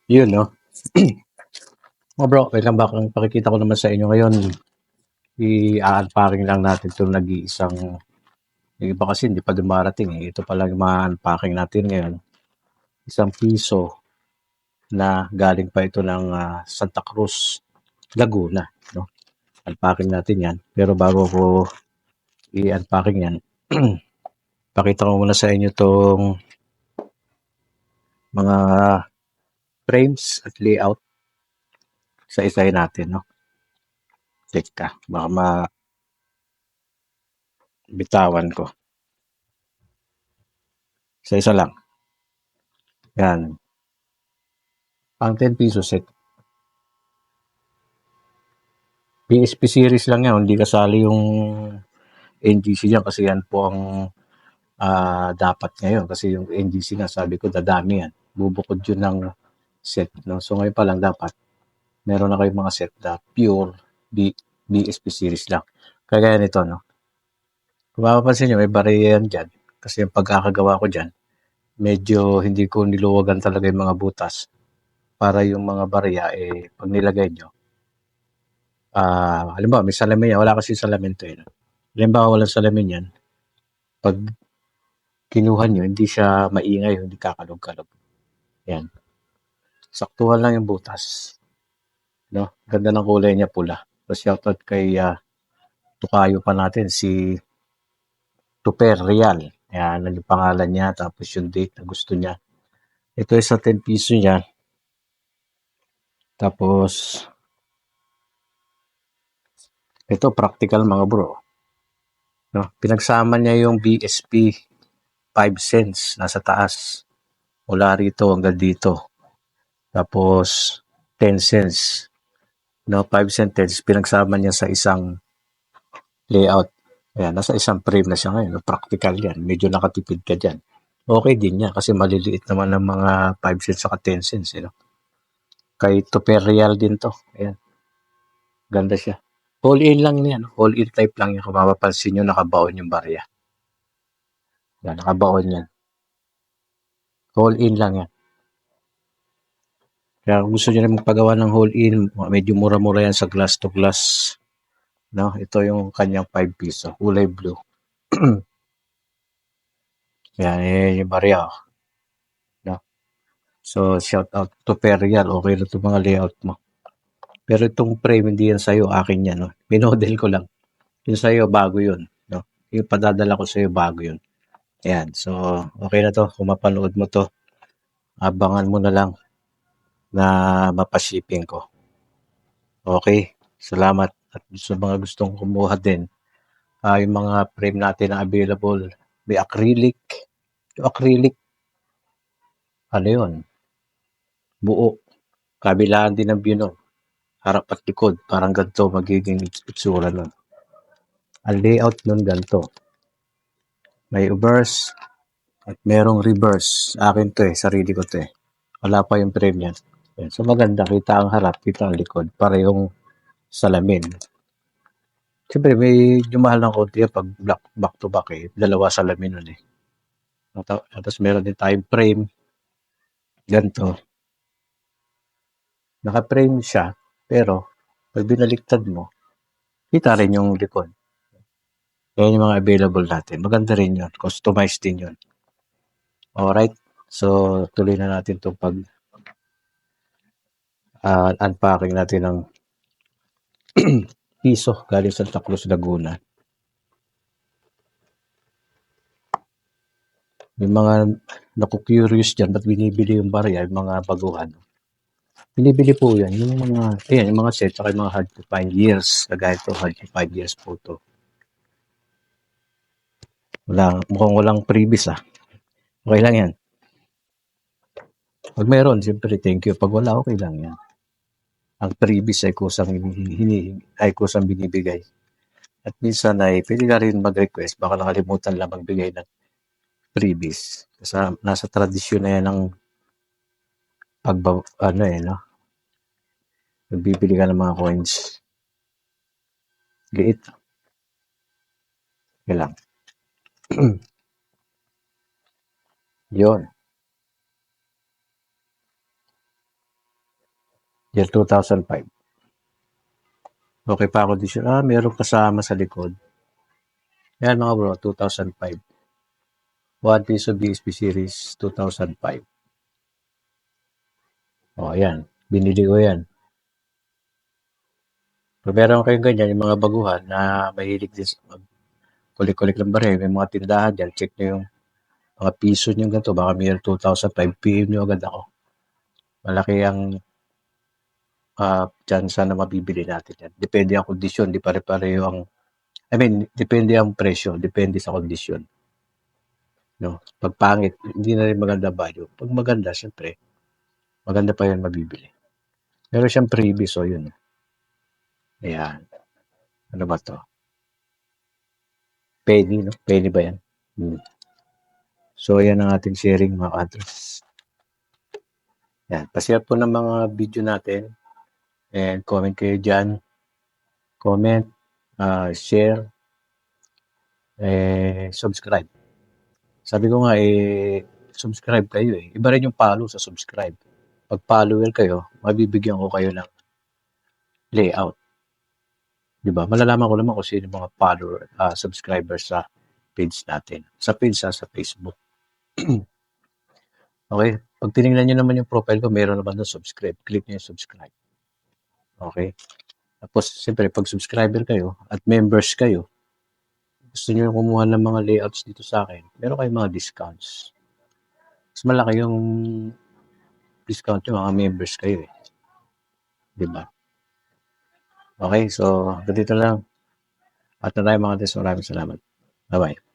Yun, no? Oh, bro, welcome back. Ang pakikita ko naman sa inyo ngayon, i-unpacking lang natin itong nag-iisang, yung iba kasi hindi pa dumarating eh. Ito pa lang yung ma-unpacking natin ngayon. Isang piso na galing pa ito ng Santa Cruz, Laguna. No? Unpacking natin yan. Pero bago ko i-unpacking yan, pakita ko muna sa inyo itong mga frames at layout sa isahin natin. No? Teka, baka mabitawan ko. Sa isa lang. Yan. Ang 10 peso set. PSP series lang yan, hindi kasali yung NGC yan kasi yan po ang dapat ngayon kasi yung NGC nga sabi ko dadami yan. Bubukod yun ng set. No? So ngayon pa lang dapat meron na kayong mga set na pure BSP series lang. Kagaya nito, no? Kung mapapansin nyo, may barya yan dyan. Kasi yung pagkakagawa ko dyan, medyo hindi ko niluwagan talaga yung mga butas para yung mga barya, pag nilagay nyo, halimbawa, may salamin yan. Wala kasi salamin to, no? Halimbawa, walang salamin yan. Pag kinuha nyo, hindi siya maingay, hindi kakalog-kalog. Yan. Saktuhan lang yung butas. No? Ganda ng kulay niya, pula. So, shoutout kay tukayo pa natin, si Tuper Real. Yan, yung pangalan niya, tapos yung date na gusto niya. Ito ay sa 10 piso niya. Tapos, ito, practical mga bro. No? Pinagsama niya yung BSP 5 cents nasa taas. Mula rito hanggang dito. Tapos, 10 cents. No, 5 cents, 10 cents. Pinagsama niya sa isang layout. Ayan, nasa isang frame na siya ngayon. Practical yan. Medyo nakatipid ka dyan. Okay din yan kasi maliliit naman ng mga 5 cents saka 10 cents. You know? Kay Super Real din to. Ayan, ganda siya. All-in lang yan. All-in type lang yan. Kung mapapansin nyo, nakabaon yung barya. Yan, nakabaon yan. All-in lang yan. Kaya kung gusto nyo rin magpagawa ng all-in, medyo mura-mura yan sa glass to glass. No? Ito yung kanyang 5 piso. Kulay blue. Yan, yung barya. No? So, shout out to Perial. Okay na itong mga layout mo. Pero itong frame, hindi yan sa'yo. Akin yan. No? Minodel ko lang. Yung sa'yo, bago yun. No? Yung padadala ko sa'yo, bago yun. Ayan. So, okay na to. Kung mapanood mo to, abangan mo na lang na mapashipping ko. Okay. Salamat. At sa mga gustong kumuha din, yung mga frame natin na available, may acrylic. Yung acrylic, ano yun? Buo. Kabilaan din ng view nun. Harap at likod. Parang ganito magiging itsura nun. Ang layout nun ganito. May reverse at merong reverse. Akin to sarili ko to Wala pa yung frame yan. So maganda, kita ang harap, kita ang likod. Parehong salamin. Siyempre, may mahal ng konti pag back to back Dalawa salamin nun Tapos meron din tayong frame. Ganito. Naka-frame siya, pero pag binaliktad mo, kita rin yung likod. Yan yung mga available natin. Maganda rin yun. Customized din yun. Alright. So, tuloy na natin itong unpacking natin ng piso galing Santa Cruz, Laguna. May mga naku-curious dyan, ba't binibili yung barya, yung mga baguhan. Binibili po yan, yung mga set, saka yung mga hard to find years. Kagaya ito, hard to find years po ito. Mukhang walang previous Okay lang yan. Pag meron, siyempre, thank you. Pag wala, okay lang yan. Ang previous ay kusang binibigay. At minsan ay pwede ka rin mag-request, baka nakalimutan lang magbigay ng previous. Kasi nasa tradisyon na yan ng no? Nagbibili ka ng mga coins. Liit. Yan lang. Yun. Year 2005. Okay pa ako this year. Meron kasama sa likod. Yan mga bro, 2005. One piece of BSP series, 2005. Ayan. Binili ko yan. Kung meron kayong ganyan, yung mga baguhan na mahilig din sa kulik-kulik ng baril, may mga tindahan dyan, check nyo yung mga piso nyo ganito, baka may 2005, PM nyo agad ako. Malaki ang tsansa na mabibili natin yan. Depende ang kondisyon, di pare-pareho ang, depende ang presyo, depende sa kondisyon. No? Pag pangit, hindi na rin maganda value. Pag maganda, siyempre, maganda pa yan mabibili. Meron siyang freebie, so yun. Ayan. Ano ba to? Penny, no? Penny ba yan? So, yan ang ating sharing mga address. Yan. Pasya po ng mga video natin. And comment kayo dyan. Comment, share, subscribe. Sabi ko nga, subscribe kayo eh. Iba rin yung follow sa subscribe. Pag follower kayo, mabibigyan ko kayo ng layout. Diba? Malalaman ko naman kung sino mga follower, subscribers sa page natin. Sa page sa Facebook. Okay? Pag tinignan nyo naman yung profile ko, meron naman doon subscribe. Click nyo yung subscribe. Okay? Tapos, siyempre, pag subscriber kayo at members kayo, gusto nyo kumuha ng mga layouts dito sa akin, meron kayong mga discounts. Mas malaki yung discount nyo, mga members kayo eh. Diba? Okay, so, ganito lang. At na tayo mga tes, maraming salamat. Bye-bye.